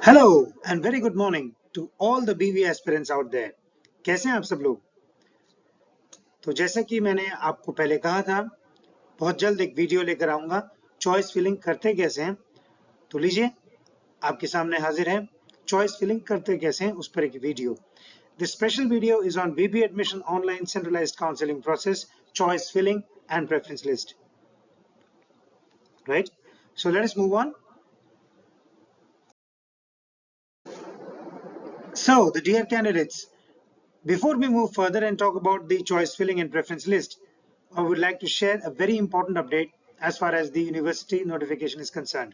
Hello and very good morning to all the BBA aspirants out there. कैसे हैं आप सब लोग? तो जैसा कि मैंने आपको पहले कहा था, बहुत जल्द एक वीडियो लेकर आऊंगा चॉइस फिलिंग करते कैसे हैं। तो लीजिए आपके सामने हाजिर है चॉइस फिलिंग करते कैसे हैं उस पर एक video. This special video is on BBA admission online centralized counseling process, choice filling and preference list. Right? So let us move on. So the dear candidates, before we move further and talk about the choice filling and preference list, I would like to share a very important update as far as the university notification is concerned.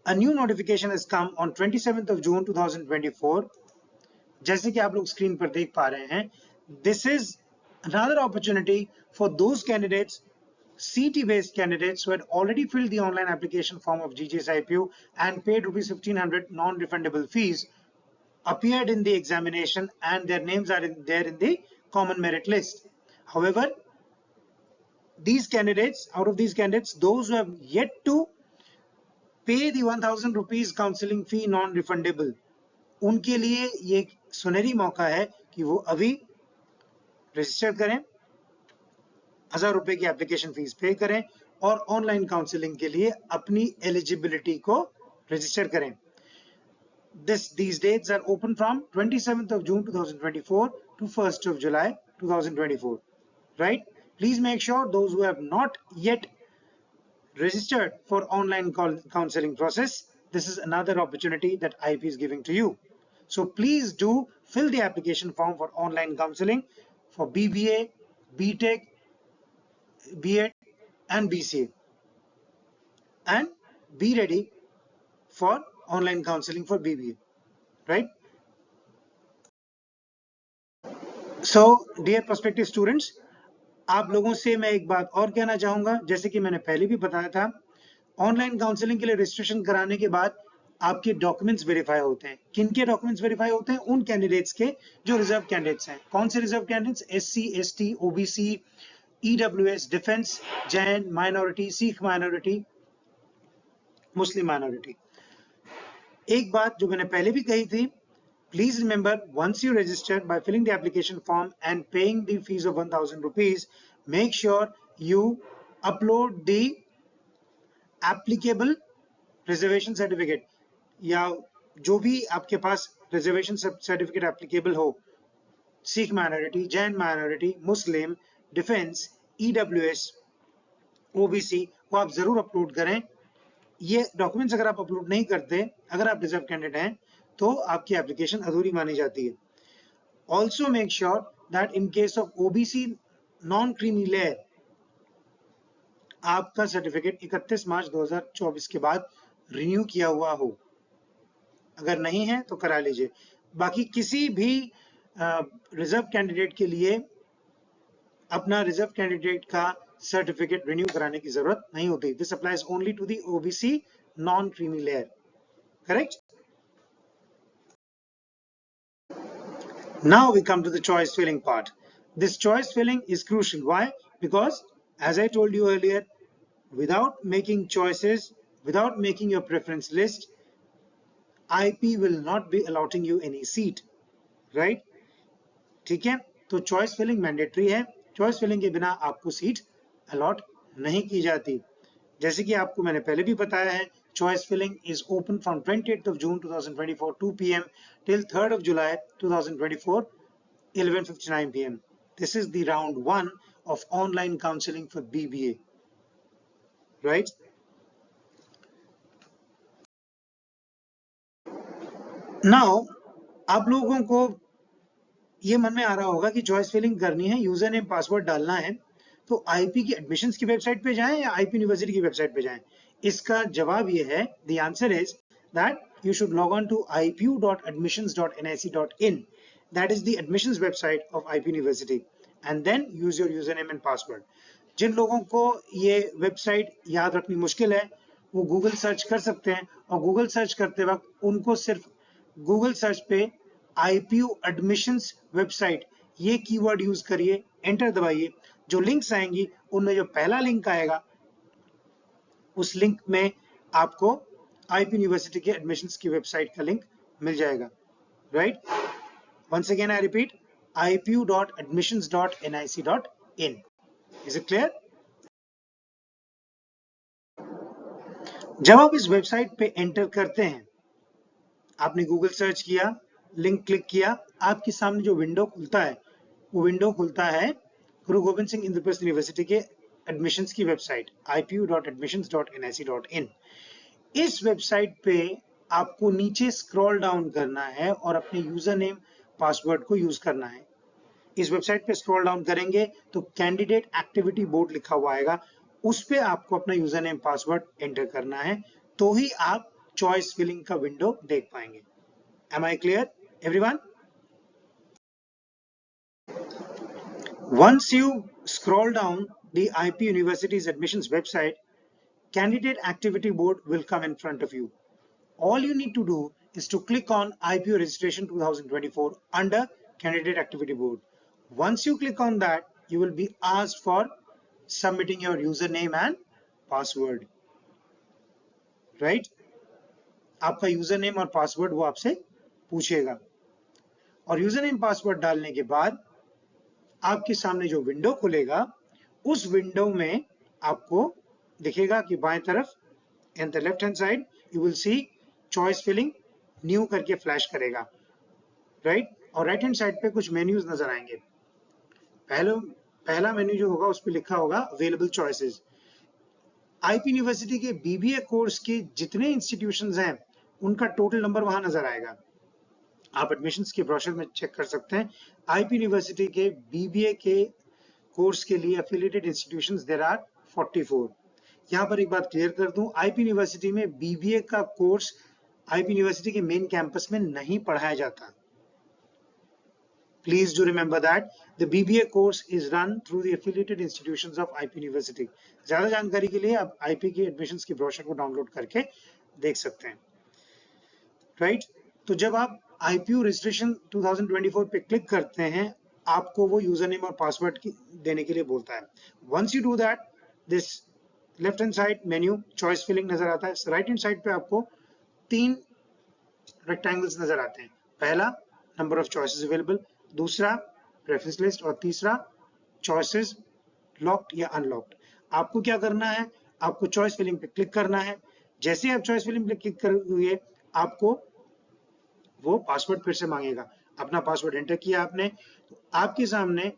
A new notification has come on 27th of June 2024. जैसे कि आप लोग screen पर देख पा रहे हैं, this is another opportunity for those candidates, CT-based candidates who had already filled the online application form of GGS IPU and paid rupees 1500 non-refundable fees, appeared in the examination and their names are there in the common merit list. However, these candidates, out of these candidates, those who have yet to pay the 1000 rupees counseling fee non-refundable, उनके लिए ये सुनहरी मौका है कि वो अभी register करें, 1000 रुपए की एप्लीकेशन फीस पे करें और ऑनलाइन काउंसलिंग के लिए अपनी एलिजिबिलिटी को रजिस्टर करें. These dates are open from 27th of June 2024 to 1st of July 2024. Right? Please make sure those who have not yet registered for online counseling process, this is another opportunity that IP is giving to you. So please do fill the application form for online counseling for BBA, BTech, B.Ed and BCA, and be ready for online counseling for BBA, right? So dear prospective students, आप लोगों से मैं एक बात और कहना चाहूंगा, जैसे कि मैंने पहले भी बताया था, ऑनलाइन काउंसलिंग के लिए रजिस्ट्रेशन कराने के बाद आपके डॉक्यूमेंट्स वेरीफाई होते हैं. किनके डॉक्यूमेंट्स वेरीफाई होते हैं? उन कैंडिडेट्स के जो रिजर्व कैंडिडेट्स हैं. कौन से reserve candidates? SC, ST, OBC, EWS, defence, Jain minority, Sikh minority, मुस्लिम माइनॉरिटी. एक बात जो मैंने पहले भी कही थी, please remember, once you register by filling the application form and paying the fees of 1000 rupees, make sure you upload the applicable reservation certificate या जो भी आपके पास रिजर्वेशन सर्टिफिकेट एप्लीकेबल हो, सिख माइनॉरिटी, जैन माइनॉरिटी, मुस्लिम, डिफेंस, EWS, OBC को आप जरूर upload करें. ये डॉक्यूमेंट्स अगर आप अपलोड नहीं करते, अगर आप रिजर्व कैंडिडेट हैं, तो आपकी एप्लीकेशन अधूरी मानी जाती है. Also make sure that in case of OBC non creamy layer, आपका सर्टिफिकेट 31 मार्च 2024 के बाद रिन्यू किया हुआ हो. अगर नहीं है तो करा लीजिए. बाकी किसी भी रिजर्व कैंडिडेट के लिए अपना रिजर्व कैंडिडेट का सर्टिफिकेट रिन्यू कराने की जरूरत नहीं होती. This applies only to the OBC non creamy layer. Correct? Now we come to the choice filling part. This choice filling is crucial. Why? Because as I told you earlier, without making choices, without making your preference list, IP will not be allotting you any seat, right? ठीक है, तो choice filling mandatory है. choice filling के बिना आपको seat allot नहीं की जाती. जैसे कि आपको मैंने पहले भी बताया है, choice filling is open from 28th of June 2024 2 p.m. till 3rd of July 2024 11:59 p.m. This is the round 1 of online counseling for BBA, right? Now आप लोगों को ये मन में आ रहा होगा कि चॉइस फिलिंग करनी है, यूजर नेम पासवर्ड डालना है, तो आईपी की एडमिशंस की वेबसाइट पे जाएं या आईपी यूनिवर्सिटी की वेबसाइट पे जाएं. इसका जवाब ये है, the answer is that you should log on to ipu.admissions.nic.in. That is the admissions website of IP University, and then use your username and password. जिन लोगों को ये वेबसाइट याद रखनी मुश्किल है, वो गूगल सर्च कर सकते हैं, और गूगल सर्च करते वक्त उनको सिर्फ गूगल सर्च पे IPU admissions वेबसाइट ये कीवर्ड यूज करिए, एंटर दबाइए. जो लिंक्स आएंगी उनमें जो पहला लिंक आएगा, उस लिंक में आपको आईपी यूनिवर्सिटी के एडमिशंस की वेबसाइट का लिंक मिल जाएगा, right? Once again I repeat, ipu.admissions.nic.in. Is it clear? जब आप इस वेबसाइट पे एंटर करते हैं, आपने गूगल सर्च किया, लिंक क्लिक किया, आपके सामने जो विंडो खुलता है वो विंडो खुलता है गुरु गोविंद सिंह इंद्रप्रस्थ यूनिवर्सिटी के एडमिशंस की वेबसाइट ipu.admissions.nic.in. इस वेबसाइट पे आपको नीचे स्क्रॉल डाउन करना है और अपने यूजर नेम पासवर्ड को यूज करना है। इस वेबसाइट पे स्क्रॉल डाउन करेंगे तो कैंडिडेट एक्टिविटी बोर्ड लिखा हुआ आएगा, उस पे आपको अपना यूजर नेम पासवर्ड एंटर करना है, तो ही आप चॉइस फिलिंग का विंडो देख पाएंगे। Am I clear, everyone? Once you scroll down the IP University's admissions website, candidate activity board will come in front of you. All you need to do is to click on IPO registration 2024 under candidate activity board. Once you click on that, you will be asked for submitting your username and password, right? आपका username और password वो आपसे पूछेगा और username password डालने के बाद आपके सामने जो विंडो खुलेगा, उस विंडो में आपको दिखेगा कि बाएं तरफ in the left hand side you will see choice filling new करके फ्लैश करेगा, राइट? और राइट हैंड साइड पे कुछ मेन्यूज नजर आएंगे। पहला मेन्यू जो होगा उस पर लिखा होगा अवेलेबल चॉइसेस। आईपी यूनिवर्सिटी के बीबीए कोर्स के जितने इंस्टीट्यूशंस हैं उनका टोटल नंबर वहां नजर आएगा। आप एडमिशंस के ब्रोशर में चेक कर सकते हैं। आईपी यूनिवर्सिटी के बीबीए के कोर्स के लिए एफिलिएटेड इंस्टीट्यूशंस देयर आर 44। यहाँ पर एक बात क्लियर कर दूं, आईपी यूनिवर्सिटी में बीबीए का कोर्स आईपी यूनिवर्सिटी के मेन कैंपस में नहीं पढ़ाया जाता। Please do remember that the BBA course is run through the affiliated institutions of IP University. ज्यादा जानकारी के लिए आप IP के एडमिशंस की ब्रोशर को डाउनलोड करके देख सकते हैं, राइट? तो जब आप IPU रजिस्ट्रेशन 2024 पे क्लिक करते हैं, आपको वो यूजर नेम और पासवर्ड देने के लिए बोलता है। Once you do that, this left hand side menu choice filling नजर आता है। राइट हैंड साइड पे आपको 3 रेक्टेंगल्स नजर आते हैं। पहला नंबर ऑफ चॉइसेस अवेलेबल, दूसरा प्रेफरेंस लिस्ट और तीसरा चॉइसेस लॉक्ड या अनलॉक्ड। आपको क्या करना है, आपको चॉइस फिलिंग पे क्लिक करना है। जैसे ही आप चॉइस फिलिंग पे क्लिक करोगे, आपको वो पासवर्ड फिर से मांगेगा। अपना पासवर्ड एंटर किया आपने, तो आपके सामने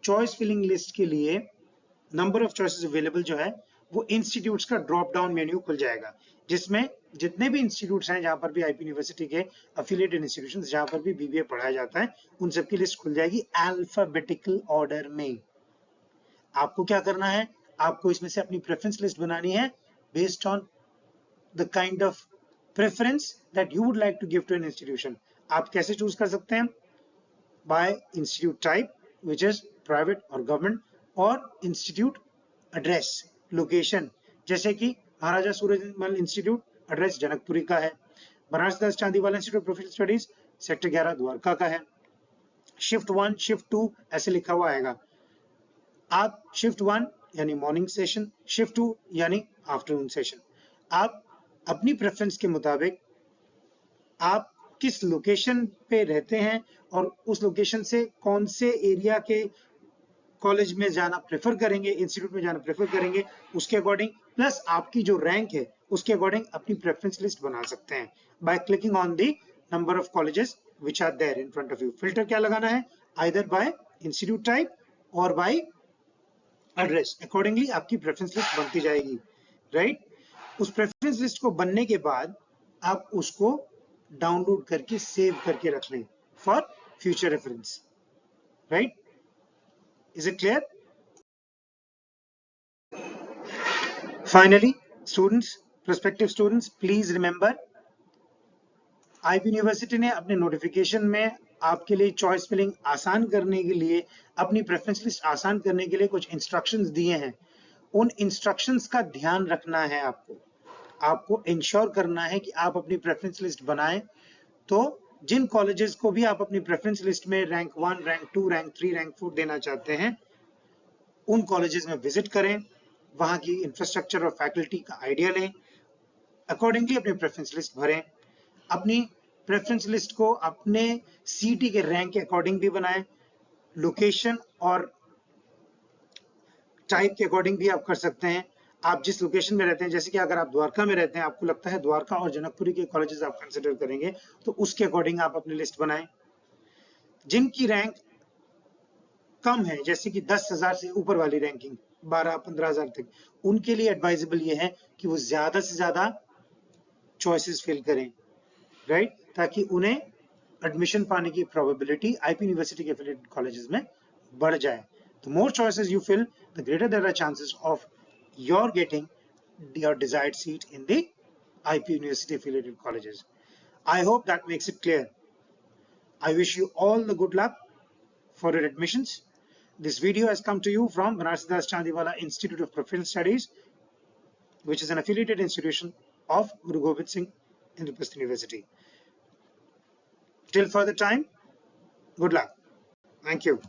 चॉइस फिलिंग लिस्ट के लिए नंबर ऑफ चॉइसेस अवेलेबल जो है वो इंस्टीट्यूट्स का ड्रॉप डाउन मेन्यू खुल जाएगा, जिसमें जितने भी इंस्टीट्यूट्स हैं जहां पर भी आईपी यूनिवर्सिटी के एफिलिएटेड इंस्टीट्यूशंस जहां पर भी बीबीए पढ़ाया जाता है, उन सबकी लिस्ट खुल जाएगी अल्फाबेटिकल ऑर्डर में। आपको क्या करना है, आपको इसमें से अपनी प्रेफरेंस लिस्ट बनानी है based on the kind of preference that you would like to give to an institution. आप कैसे चूज कर सकते हैं? By institute type which is private और गवर्नमेंट, और इंस्टीट्यूट एड्रेस लोकेशन, जैसे कि महाराजा सूरजमल इंस्टीट्यूट एड्रेस जनकपुरी का है, Banaras Das Chandiwala institute of professional studies sector 11 Dwarka का है। शिफ्ट 1 शिफ्ट 2 ऐसे लिखा हुआ आएगा। आप शिफ्ट 1 यानी मॉर्निंग सेशन, शिफ्ट 2 यानी आफ्टरनून सेशन। आप अपनी प्रेफरेंस के मुताबिक आप किस लोकेशन पे रहते हैं और उस लोकेशन से कौन से एरिया के कॉलेज में जाना प्रेफर करेंगे, इंस्टीट्यूट में जाना प्रेफर करेंगे, उसके अकॉर्डिंग प्लस आपकी जो रैंक है उसके अकॉर्डिंग अपनी प्रेफरेंस लिस्ट बना सकते हैं by clicking on the number of colleges which are there in front of you. Filter क्या लगाना है, आइदर बाय इंस्टीट्यूट टाइप और बाय एड्रेस। अकॉर्डिंगली आपकी प्रेफरेंस लिस्ट बनती जाएगी, राइट? उस प्रेफरेंस लिस्ट को बनने के बाद आप उसको डाउनलोड करके सेव करके रख लें for future reference, right? Is it clear? Finally, students, prospective students, please remember, IP university ने अपने नोटिफिकेशन में आपके लिए चॉइस फिलिंग आसान करने के लिए, अपनी प्रेफरेंस लिस्ट आसान करने के लिए कुछ इंस्ट्रक्शंस दिए हैं। उन इंस्ट्रक्शंस का ध्यान रखना है आपको इंश्योर करना है कि आप अपनी प्रेफरेंस लिस्ट बनाएं। तो जिन कॉलेजेस को भी आप अपनी प्रेफरेंस लिस्ट में रैंक 1, रैंक 2, रैंक 3, रैंक 4 देना चाहते हैं, उन कॉलेजेस में विजिट करें, वहां की इंफ्रास्ट्रक्चर और फैकल्टी का आइडिया लें, अकॉर्डिंगली अपनी प्रेफरेंस लिस्ट भरें, अपनी प्रेफरेंस लिस्ट को अपने सीटी के रैंक के अकॉर्डिंग भी बनाएं, लोकेशन और टाइप के अकॉर्डिंग भी आप कर सकते हैं। आप जिस लोकेशन में रहते हैं, जैसे कि अगर आप द्वारका में रहते हैं, आपको लगता है द्वारका और जनकपुरी के कॉलेजेस आप कंसिडर करेंगे, तो उसके अकॉर्डिंग आप अपनी लिस्ट बनाएं। जिनकी रैंक कम है, जैसे कि 10,000 से ऊपर वाली रैंकिंग 12-15,000 तक, उनके लिए एडवाइजेबल ये है कि वो ज्यादा से ज्यादा चॉइसेस फिल करें, राइट, ताकि उन्हें एडमिशन पाने की प्रोबेबिलिटी आईपी यूनिवर्सिटी के एफिलिएटेड कॉलेजेस में बढ़ जाए। The more choices you fill, the greater there are chances of your getting your desired seat in the IP University affiliated colleges. I hope that makes it clear. I wish you all the good luck for your admissions. This video has come to you from Banarsi Das Chandiwala Institute of Professional Studies, which is an affiliated institution of Guru Gobind Singh Indraprastha University. Till further time, good luck. Thank you.